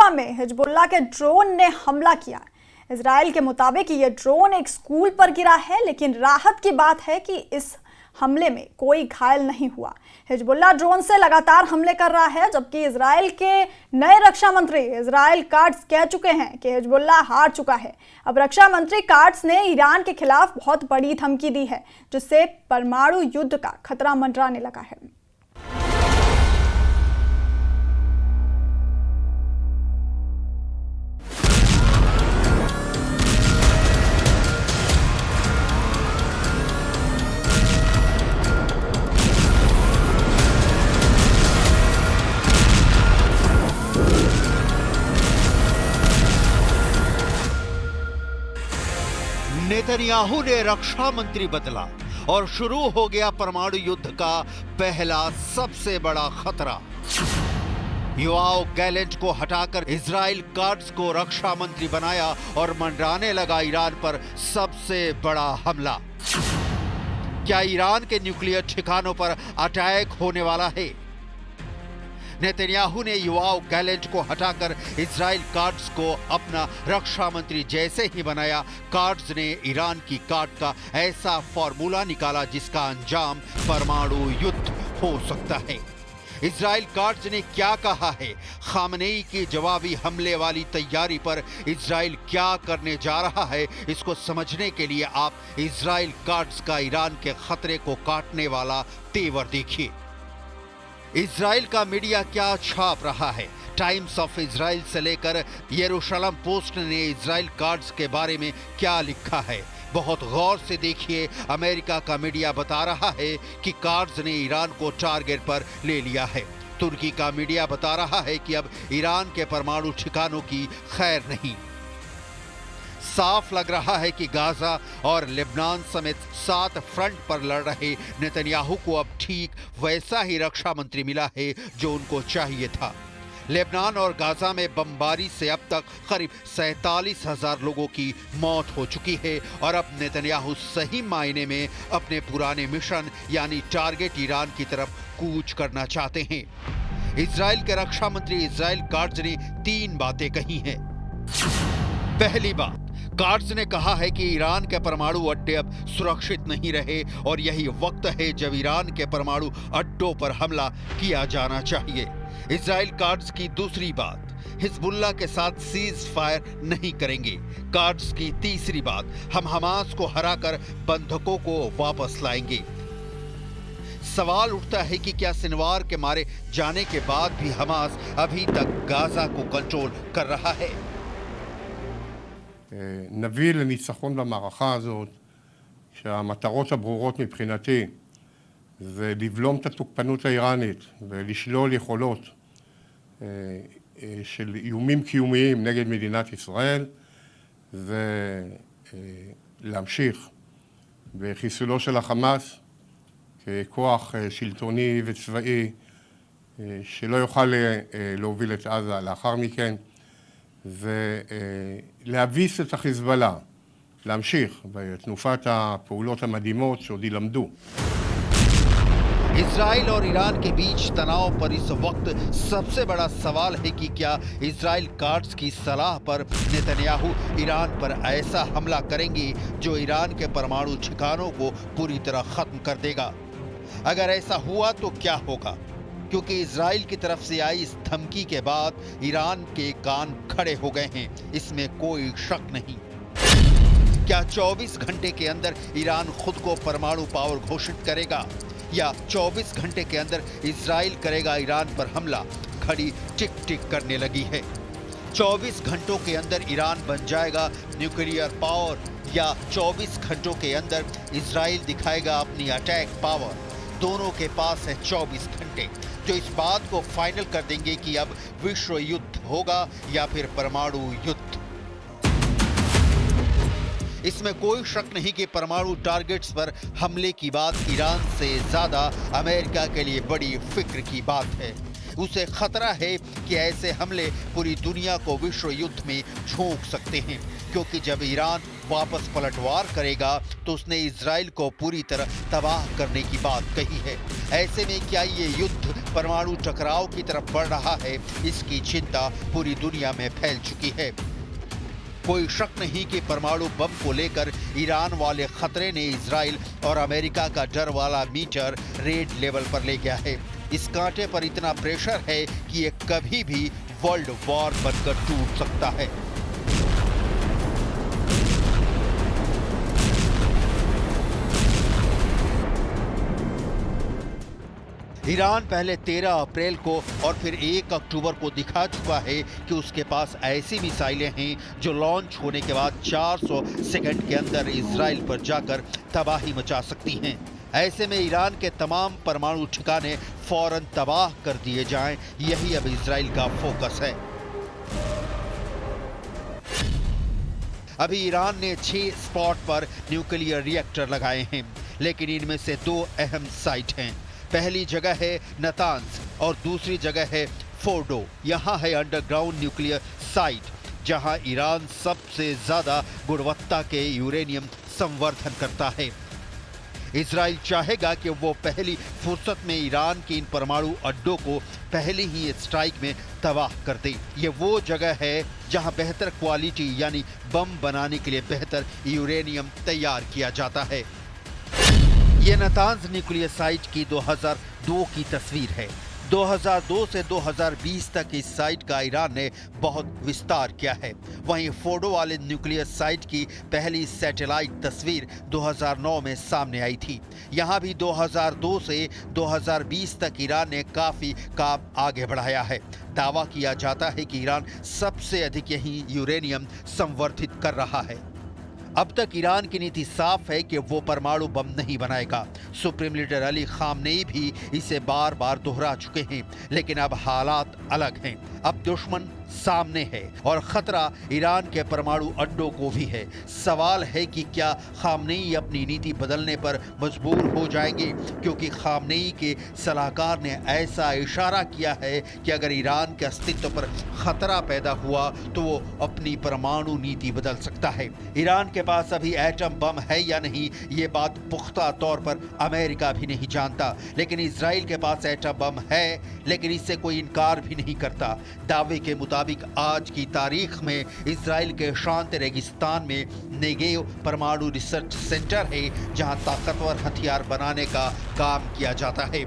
रफ़ा में हिजबुल्लाह के ड्रोन ने हमला किया। इजराइल के मुताबिक ये ड्रोन एक स्कूल पर गिरा है, लेकिन राहत की बात है कि इस हमले में कोई घायल नहीं हुआ। हिजबुल्लाह ड्रोन से लगातार हमले कर रहा है, जबकि इजराइल के नए रक्षा मंत्री इजराइल काट्स कह चुके हैं कि हिजबुल्लाह हार चुका है। अब रक्षा मंत्री काट्स ने ईरान के खिलाफ बहुत बड़ी धमकी दी है, जिससे परमाणु युद्ध का खतरा मंडराने लगा है। नेतन्याहू ने रक्षा मंत्री बदला और शुरू हो गया परमाणु युद्ध का पहला सबसे बड़ा खतरा। योआव गैलेंट को हटाकर इजराइल काट्स को रक्षा मंत्री बनाया और मंडराने लगा ईरान पर सबसे बड़ा हमला। क्या ईरान के न्यूक्लियर ठिकानों पर अटैक होने वाला है? नेतन्याहू ने योआव गैलेंट को हटाकर इजराइल काट्स को अपना रक्षा मंत्री जैसे ही बनाया, काट्स ने ईरान की काट का ऐसा फॉर्मूला निकाला जिसका अंजाम परमाणु युद्ध हो सकता है। इजराइल काट्स ने क्या कहा है? खामनेई की जवाबी हमले वाली तैयारी पर इजराइल क्या करने जा रहा है, इसको समझने के लिए आप इजराइल काट्स का ईरान के खतरे को काटने वाला तेवर देखिए। इजराइल का मीडिया क्या छाप रहा है? टाइम्स ऑफ इजराइल से लेकर यरूशलेम पोस्ट ने इजराइल काट्स के बारे में क्या लिखा है, बहुत गौर से देखिए। अमेरिका का मीडिया बता रहा है कि काट्स ने ईरान को टारगेट पर ले लिया है। तुर्की का मीडिया बता रहा है कि अब ईरान के परमाणु ठिकानों की खैर नहीं। साफ लग रहा है कि गाजा और लेबनान समेत 7 फ्रंट पर लड़ रहे नेतन्याहू को अब ठीक वैसा ही रक्षा मंत्री मिला है जो उनको चाहिए था। लेबनान और गाजा में बमबारी से अब तक करीब 47,000 लोगों की मौत हो चुकी है और अब नेतन्याहू सही मायने में अपने पुराने मिशन यानी टारगेट ईरान की तरफ कूच करना चाहते हैं। इजराइल के रक्षा मंत्री इजराइल काट्स ने 3 बातें कही हैं। पहली बात, काट्स ने कहा है कि ईरान के परमाणु अड्डे अब सुरक्षित नहीं रहे और यही वक्त है जब ईरान के परमाणु अड्डों पर हमला किया जाना चाहिए। इजराइल काट्स की दूसरी बात, हिजबुल्लाह के साथ सीज फायर नहीं करेंगे। काट्स की तीसरी बात, हम हमास को हराकर बंधकों को वापस लाएंगे। सवाल उठता है कि क्या सिनवार के मारे जाने के बाद भी हमास अभी तक गाजा को कंट्रोल कर रहा है? נביא לניצחון במערכה הזאת, שהמטרות הברורות מבחינתי זה לבלום את התוקפנות האיראנית ולשלול יכולות של איומים קיומיים נגד מדינת ישראל, ולהמשיך בחיסולו של החמאס ככוח שלטוני וצבאי שלא יוכל להוביל את עזה לאחר מכן, ולהביס את החיזבאללה, להמשיך בתנופת הפעולות המדהימות שעוד ילמדו. इजराइल और ईरान के बीच तनाव पर इस वक्त सबसे बड़ा सवाल है कि क्या इजराइल काट्स की सलाह पर नेतन्याहू ईरान पर ऐसा हमला करेंगे जो ईरान के परमाणु ठिकानों को पूरी तरह खत्म कर देगा। अगर ऐसा हुआ तो क्या होगा? क्योंकि इजराइल की तरफ से आई इस धमकी के बाद ईरान के कान खड़े हो गए हैं, इसमें कोई शक नहीं। क्या 24 घंटे के अंदर ईरान खुद को परमाणु पावर घोषित करेगा या 24 घंटे के अंदर इजराइल करेगा ईरान पर हमला? घड़ी टिक टिक करने लगी है। 24 घंटों के अंदर ईरान बन जाएगा न्यूक्लियर पावर या 24 घंटों के अंदर इजराइल दिखाएगा अपनी अटैक पावर। दोनों के पास है 24 घंटे जो इस बात को फाइनल कर देंगे कि अब विश्व युद्ध होगा या फिर परमाणु युद्ध। इसमें कोई शक नहीं कि परमाणु टारगेट्स पर हमले की बात ईरान से ज्यादा अमेरिका के लिए बड़ी फिक्र की बात है। उसे खतरा है कि ऐसे हमले पूरी दुनिया को विश्व युद्ध में झोंक सकते हैं, क्योंकि जब ईरान वापस पलटवार करेगा तो उसने इजराइल को पूरी तरह तबाह करने की बात कही है। ऐसे में क्या ये युद्ध परमाणु टकराव की तरफ बढ़ रहा है, इसकी चिंता पूरी दुनिया में फैल चुकी है। कोई शक नहीं कि परमाणु बम को लेकर ईरान वाले खतरे ने इजराइल और अमेरिका का डर वाला मीटर रेड लेवल पर ले गया है। इस कांटे पर इतना प्रेशर है कि ये कभी भी वर्ल्ड वॉर बनकर टूट सकता है। ईरान पहले 13 अप्रैल को और फिर 1 अक्टूबर को दिखा चुका है कि उसके पास ऐसी मिसाइलें हैं जो लॉन्च होने के बाद 400 सेकंड के अंदर इजराइल पर जाकर तबाही मचा सकती हैं। ऐसे में ईरान के तमाम परमाणु ठिकाने फौरन तबाह कर दिए जाएं, यही अब इजराइल का फोकस है। अभी ईरान ने 6 स्पॉट पर न्यूक्लियर रिएक्टर लगाए हैं, लेकिन इनमें से 2 अहम साइट हैं। पहली जगह है नतांज और दूसरी जगह है फोर्डो। यहाँ है अंडरग्राउंड न्यूक्लियर साइट, जहाँ ईरान सबसे ज्यादा गुणवत्ता के यूरेनियम संवर्धन करता है। इजराइल चाहेगा कि वो पहली फुर्सत में ईरान के इन परमाणु अड्डों को पहले ही स्ट्राइक में तबाह कर दे। ये वो जगह है जहां बेहतर क्वालिटी यानी बम बनाने के लिए बेहतर यूरेनियम तैयार किया जाता है। ये नतांज न्यूक्लियर साइट की 2002 की तस्वीर है। 2002 से 2020 तक इस साइट का ईरान ने बहुत विस्तार किया है। वहीं फोर्डो वाले न्यूक्लियर साइट की पहली सैटेलाइट तस्वीर 2009 में सामने आई थी। यहाँ भी 2002 से 2020 तक ईरान ने काफी काम आगे बढ़ाया है। दावा किया जाता है कि ईरान सबसे अधिक यही यूरेनियम संवर्धित कर रहा है। अब तक ईरान की नीति साफ है कि वो परमाणु बम नहीं बनाएगा। सुप्रीम लीडर अली खामनेई भी इसे बार बार दोहरा चुके हैं, लेकिन अब हालात अलग हैं। अब दुश्मन सामने है और खतरा ईरान के परमाणु अड्डों को भी है। सवाल है कि क्या खामनेई अपनी नीति बदलने पर मजबूर हो जाएंगे, क्योंकि खामनेई के सलाहकार ने ऐसा इशारा किया है कि अगर ईरान के अस्तित्व पर खतरा पैदा हुआ तो वो अपनी परमाणु नीति बदल सकता है। ईरान के पास अभी एटम बम है या नहीं, ये बात पुख्ता तौर पर अमेरिका भी नहीं जानता, लेकिन इजराइल के पास एटम बम है, लेकिन इससे कोई इनकार भी नहीं करता। दावे के मुताबिक आज की तारीख में इजराइल के शांत रेगिस्तान में नेगेव परमाणु रिसर्च सेंटर है, जहां ताकतवर हथियार बनाने का काम किया जाता है।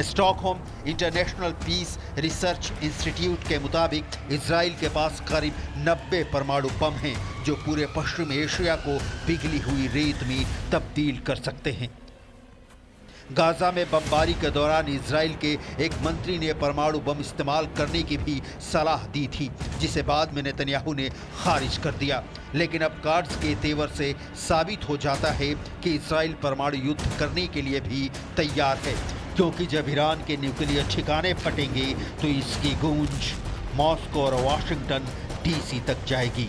Stockholm International Peace Research Institute के मुताबिक इजराइल के पास करीब 90 परमाणु बम हैं, जो पूरे पश्चिम एशिया को पिघली हुई रेत में तब्दील कर सकते हैं। गाजा में बमबारी के दौरान इजराइल के एक मंत्री ने परमाणु बम इस्तेमाल करने की भी सलाह दी थी, जिसे बाद में नेतन्याहू ने खारिज कर दिया। लेकिन अब कार्ड्स के तेवर से साबित हो जाता है कि इजराइल परमाणु युद्ध करने के लिए भी तैयार है, क्योंकि जब ईरान के न्यूक्लियर ठिकाने फटेंगे तो इसकी गूंज मॉस्को और वाशिंगटन डीसी तक जाएगी।